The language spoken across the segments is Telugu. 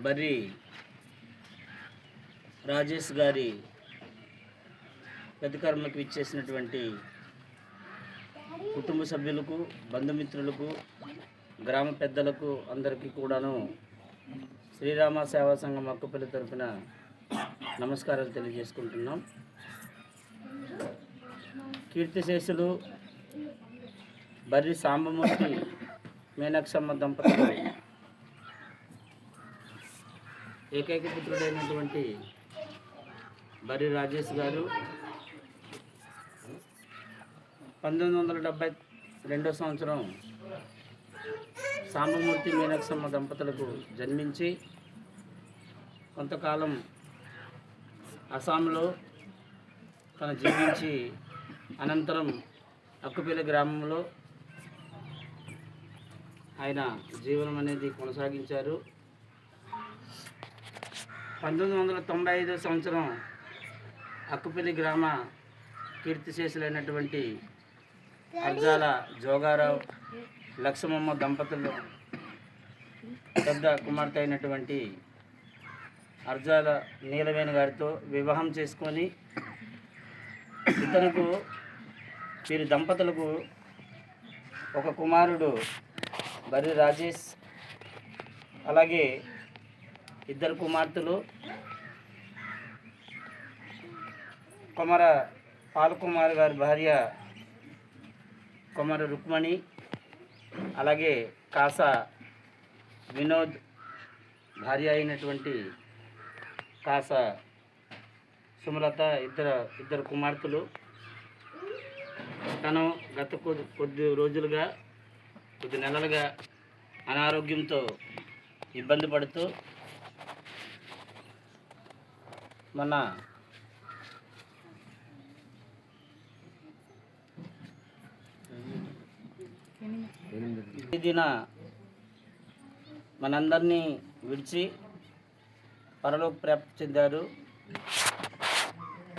బర్రి రాజేష్ గారి ప్రతికర్మకు ఇచ్చేసినటువంటి కుటుంబ సభ్యులకు, బంధుమిత్రులకు, గ్రామ పెద్దలకు అందరికీ కూడాను శ్రీరామ సేవా సంఘం అక్కపల్లి తరఫున నమస్కారాలు తెలియజేసుకుంటున్నాం. కీర్తిశేషులు బర్రి సాంబమూర్తి మీనాక్షమ్మ దంపతులు ఏకైక పుత్రుడైనటువంటి బర్రి రాజేష్ గారు 1972 సంవత్సరం సాంబమూర్తి మీనాక్షమ్మ దంపతులకు జన్మించి కొంతకాలం అస్సాంలో తను జీవించి అనంతరం అక్కుపల్లి గ్రామంలో ఆయన జీవనం అనేది కొనసాగించారు. 1995 సంవత్సరం అక్కుపల్లి గ్రామ కీర్తిశేషులైనటువంటి అర్జాల జోగారావు లక్ష్మమ్మ దంపతులు పెద్ద కుమార్తె అయినటువంటి అర్జాల నీలవేణి గారితో వివాహం చేసుకొని వీరి దంపతులకు ఒక కుమారుడు బర్రి రాజేష్, అలాగే 2 కుమార్తెలు కొమర పాలకుమార్ గారి భార్య కొమర రుక్మణి, అలాగే కాసా వినోద్ భార్య అయినటువంటి కాసా సుమలత, ఇద్దరు కుమార్తెలు. తను గత కొద్ది నెలలుగా అనారోగ్యంతో ఇబ్బంది పడుతూ మన దిన మనందరినీ విడిచి పరలోక ప్రాప్తి చెందారు.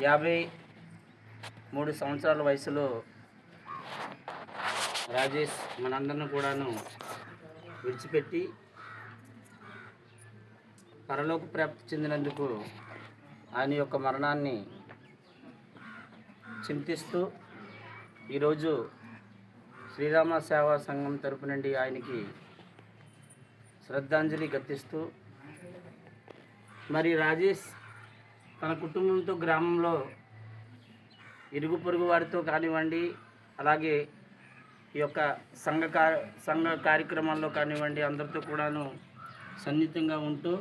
53 సంవత్సరాల వయసులో రాజేష్ మనందరిని కూడాను విడిచిపెట్టి పరలోక ప్రాప్తి చెందినందుకు ఆయన యొక్క మరణాన్ని చింతిస్తూ ఈరోజు శ్రీరామ సేవా సంఘం తరపు నుండి ఆయనకి శ్రద్ధాంజలి ఘటిస్తూ, మరి రాజేష్ తన కుటుంబంతో గ్రామంలో ఇరుగు పొరుగు వారితో కానివ్వండి, అలాగే ఈ యొక్క సంఘ కార్యక్రమాల్లో కానివ్వండి అందరితో కూడాను సన్నిహితంగా ఉంటూ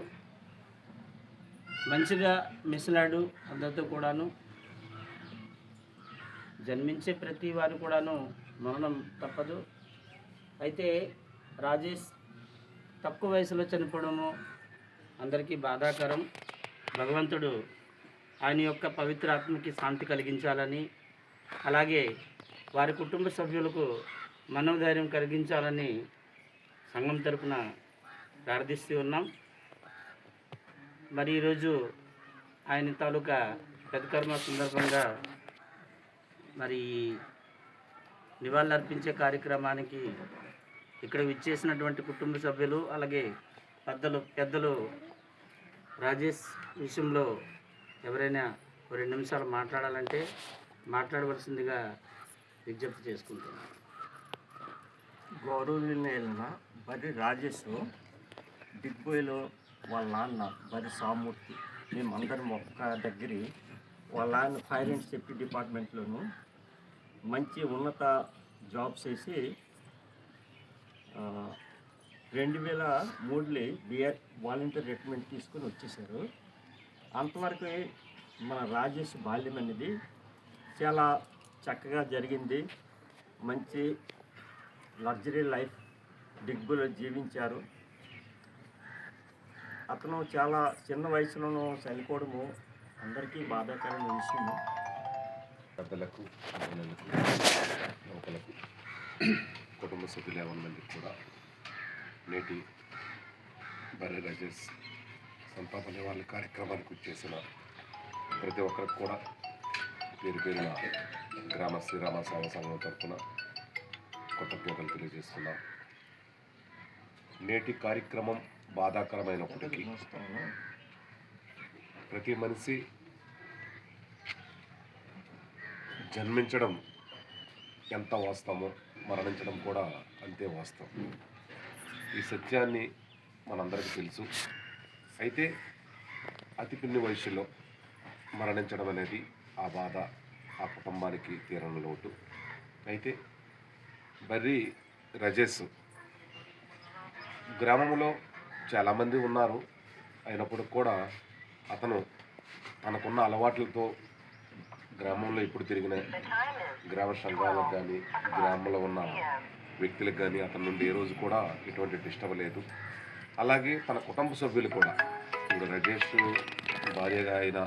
మంచిగా మిసిలాడు. అందరితో కూడాను జన్మించే ప్రతి వారు కూడాను మరణం తప్పదు. అయితే రాజేష్ తక్కువ వయసులో చనిపోవడము అందరికీ బాధాకరం. భగవంతుడు ఆయన యొక్క పవిత్ర ఆత్మకి శాంతి కలిగించాలని, అలాగే వారి కుటుంబ సభ్యులకు మనోధైర్యం కలిగించాలని సంఘం తరపున ప్రార్థిస్తూ ఉన్నాం. మరి ఈరోజు ఆయన తాలూకా ప్రతికర్మ సందర్భంగా మరి నివాళులర్పించే కార్యక్రమానికి ఇక్కడ విచ్చేసినటువంటి కుటుంబ సభ్యులు, అలాగే పెద్దలు రాజేష్ విషయంలో ఎవరైనా 2 నిమిషాలు మాట్లాడాలంటే మాట్లాడవలసిందిగా విజ్ఞప్తి చేసుకుంటున్నాను. గౌరవనీయులైన బర్రి రాజేష్ డిగ్బోయిలో వాళ్ళ నాన్న బర్రి సామూర్తి, మేమందరం ఒక్క దగ్గరి. వాళ్ళ నాన్న ఫైర్ అండ్ సేఫ్టీ డిపార్ట్మెంట్లోను మంచి ఉన్నత జాబ్ చేసి 2003లో బిఆర్ వాలంటీర్ రిటైర్మెంట్ తీసుకొని వచ్చేసారు. అంతవరకు మన రాజేష్ బాల్యం అనేది చాలా చక్కగా జరిగింది. మంచి లగ్జరీ లైఫ్ డిగ్బోలో జీవించారు. అతను చాలా చిన్న వయసులోనూ చనిపోవడము అందరికీ బాధాకరమైన విషయం. పెద్దలకు, పిల్లలకు, యువకులకు, కుటుంబ సభ్యులు 50 మందికి కూడా నేటి బర్రి రాజేష్ సంతాప నివాళి కార్యక్రమానికి వచ్చేసిన ప్రతి ఒక్కరికి కూడా పేరున గ్రామ శ్రీరామ సేవా సంఘం తరఫున కృతజ్ఞతలు తెలియజేస్తున్నాం. నేటి కార్యక్రమం బాధాకరమైనప్పటికీ ప్రతి మనిషి జన్మించడం ఎంత వాస్తవమో మరణించడం కూడా అంతే వాస్తవం. ఈ సత్యాన్ని మనందరికీ తెలుసు. అయితే అతి పిన్ని వయసులో మరణించడం అనేది ఆ బాధ ఆ కుటుంబానికి తీరని లోటు. అయితే బర్రి రజేష్ గ్రామంలో చాలామంది ఉన్నారు. అయినప్పుడు కూడా అతను తనకున్న అలవాట్లతో గ్రామంలో ఇప్పుడు తిరిగిన గ్రామ సంఘాలకు కానీ గ్రామంలో ఉన్న వ్యక్తులకు కానీ అతని నుండి ఏ రోజు కూడా ఎటువంటి డిస్టర్బ్ లేదు. అలాగే తన కుటుంబ సభ్యులు కూడా ఇప్పుడు రజేష్ భార్యగా అయిన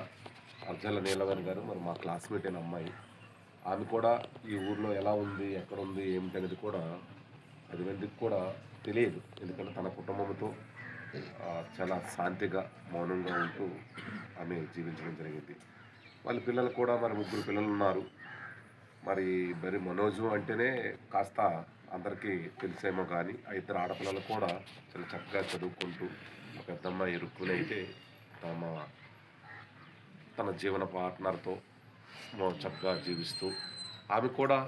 అర్జల నీలవేణి గారు మరి మా క్లాస్మేట్ అయిన అమ్మాయి, ఆమె కూడా ఈ ఊర్లో ఎలా ఉంది ఎక్కడ ఉంది ఏమిటనేది కూడా 10 మందికి కూడా తెలియదు. ఎందుకంటే తన కుటుంబంతో చాలా శాంతిగా మౌనంగా ఉంటూ ఆమె జీవించడం జరిగింది. వాళ్ళ పిల్లలు కూడా మరి 3 పిల్లలు ఉన్నారు. మరి మనోజు అంటేనే కాస్త అందరికీ తెలిసేమో కానీ ఆ 2 ఆడపిల్లలు కూడా చాలా చక్కగా చదువుకుంటూ ఒక పెద్దమ్మాయి రుక్కునైతే తన జీవన పార్ట్నర్తో చక్కగా జీవిస్తూ ఆమె కూడా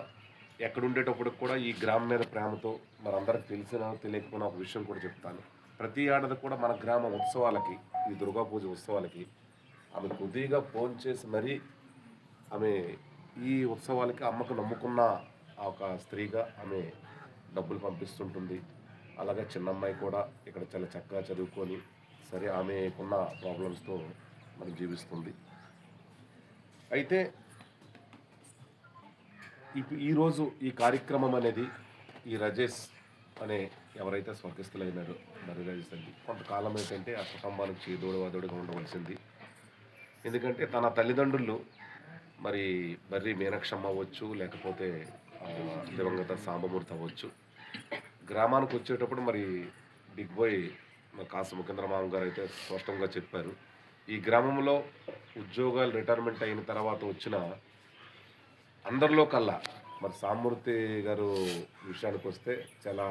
ఎక్కడుండేటప్పుడు కూడా ఈ గ్రామం మీద ప్రేమతో మరి అందరికి తెలిసినా తెలియకపోయినా ఒక విషయం కూడా చెప్తాను. ప్రతి ఏడాది కూడా మన గ్రామ ఉత్సవాలకి ఈ దుర్గా పూజ ఉత్సవాలకి ఆమె కొద్దిగా ఫోన్ చేసి మరీ ఆమె ఈ ఉత్సవాలకి అమ్మకు నమ్ముకున్న ఒక స్త్రీగా ఆమె డబ్బులు పంపిస్తుంటుంది. అలాగే చిన్నమ్మాయి కూడా ఇక్కడ చాలా చక్కగా చదువుకొని సరే ఆమెకున్న ప్రాబ్లమ్స్తో మరి జీవిస్తుంది. అయితే ఈరోజు ఈ కార్యక్రమం అనేది ఈ రజేష్ అనే ఎవరైతే స్వర్గస్థులైనారో బర్రి రజేష్ అండి కొంతకాలం ఏంటంటే ఆ కుటుంబానికి చేదోడు వాదోడుగా ఉండవలసింది. ఎందుకంటే తన తల్లిదండ్రులు మరి బర్రి మీనాక్షమ్మ అవ్వచ్చు, లేకపోతే దివంగత సాంబమూర్తి అవ్వచ్చు. గ్రామానికి వచ్చేటప్పుడు మరి బిగ్ బాయ్ కాసు ముఖేంద్రమామ గారు అయితే స్పష్టంగా చెప్పారు, ఈ గ్రామంలో ఉద్యోగాలు రిటైర్మెంట్ అయిన తర్వాత వచ్చిన అందరిలో కల్లా మరి సాంబమూర్తి గారు విషయానికి వస్తే చాలా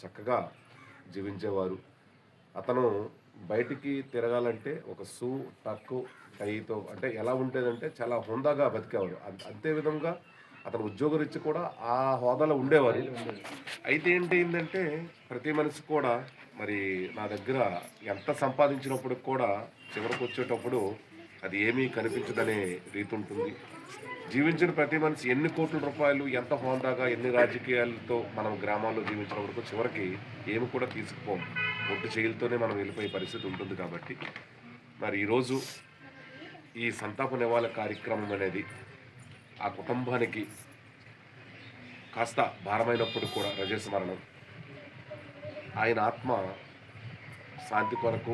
చక్కగా జీవించేవారు. అతను బయటికి తిరగాలంటే ఒక షూ టక్కు టైతో అంటే ఎలా ఉండేదంటే చాలా హుందాగా బతికేవారు. అంతే విధంగా అతను ఉద్యోగరీత్యా కూడా ఆ హోదాలో ఉండేవారు. అయితే ఏంటంటే ప్రతి మనిషి కూడా మరి నా దగ్గర ఎంత సంపాదించినప్పుడు కూడా చివరికి వచ్చేటప్పుడు అది ఏమీ కనిపించదనే రీతి ఉంటుంది. జీవించిన ప్రతి మనిషి ఎన్ని కోట్ల రూపాయలు ఎంత హోదాగా ఎన్ని రాజకీయాలతో మనం గ్రామాల్లో జీవించినప్పుడు చివరికి ఏమి కూడా తీసుకుపోం, ఒట్టు చేతులతోనే మనం వెళ్ళిపోయే పరిస్థితి ఉంటుంది. కాబట్టి మరి ఈరోజు ఈ సంతాప నివాళ కార్యక్రమం అనేది ఆ కుటుంబానికి కాస్త భారమైనప్పుడు కూడా రజేష్ మరణం ఆయన ఆత్మ శాంతి కొరకు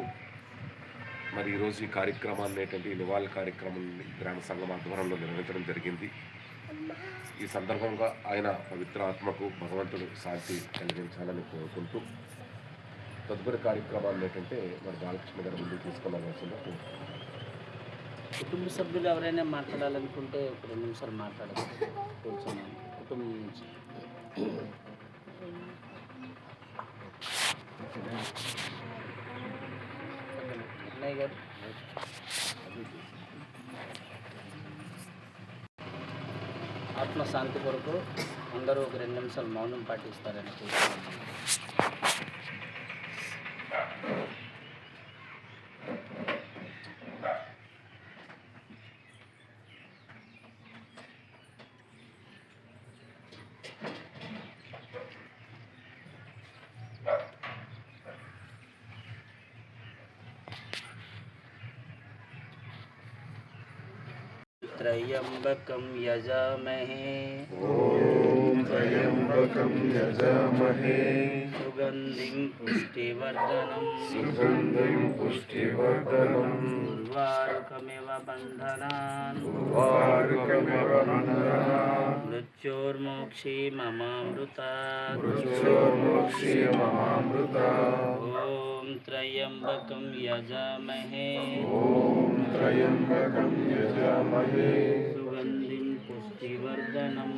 మరి ఈరోజు ఈ కార్యక్రమాన్ని ఏంటంటే ఈ నివాళి కార్యక్రమాన్ని గ్రామ సంఘం ఆధ్వర్యంలో నిర్వహించడం జరిగింది. ఈ సందర్భంగా ఆయన పవిత్ర ఆత్మకు భగవంతుడు శాంతి కలిగించాలని కోరుకుంటూ తదుపరి కార్యక్రమాన్ని ఏంటంటే మరి బాలకృష్ణ గారి ముందుకు తీసుకెళ్ళవలసిందిగా కోరుకుంటున్నాను. కుటుంబ సభ్యులు ఎవరైనా మాట్లాడాలనుకుంటే ఒక 2 నిమిషాలు మాట్లాడాలి కూర్చున్నాను. కుటుంబం నుంచి అన్నయ్య గారు ఆత్మశాంతి కొరకు అందరూ ఒక 2 నిమిషాలు మౌనం పాటిస్తారని కోరుతున్నాను. త్రయంబకం యజామహే ఓం త్రయంబకం యజామహే సుగంధిం పుష్టివర్ధనం ఉర్వారుకమివ బంధనాన్ మృత్యోర్మోక్షీమమామృతాత్ ఓం త్రయంబకం యజామహే సుగంధిం పుష్టివర్ధనం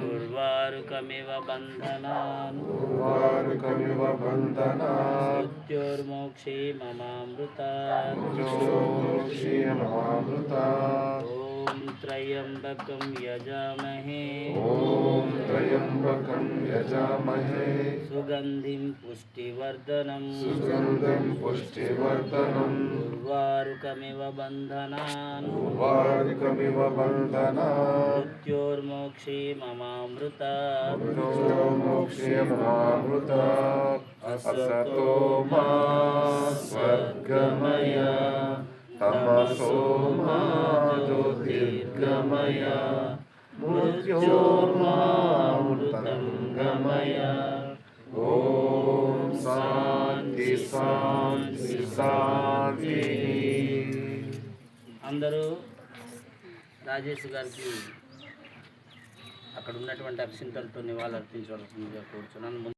ఉర్వారుకమివ బంధనాన్ వారుకమివ బంధనాత్ మృత్యోర్మోక్షే మమామృతా మృతాత్ ఓం త్రయంబకం యజామహే ఓం త్రయంబకం యజామహే సుగంధిం పుష్టివర్ధనం సుగంధం పుష్టివర్ధనం ఉర్వారుకమివ బంధనాన్ వారుకమివ బంధనాత్ మృత్యోర్మోక్షే మమామృతాత్ మోక్షేమామృతాత్ అసతో మా స్వర్గమయ తమసో మా జ్యోతిర్గమయ మృత్యోర్మామృతం గమయ ఓం శాంతి శాంతి శాంతి. అందరూ రాజేష్ గారికి అక్కడ ఉన్నటువంటి అక్షింతలతో నివాళులర్పించవలసిందిగా కోరుచున్నాను.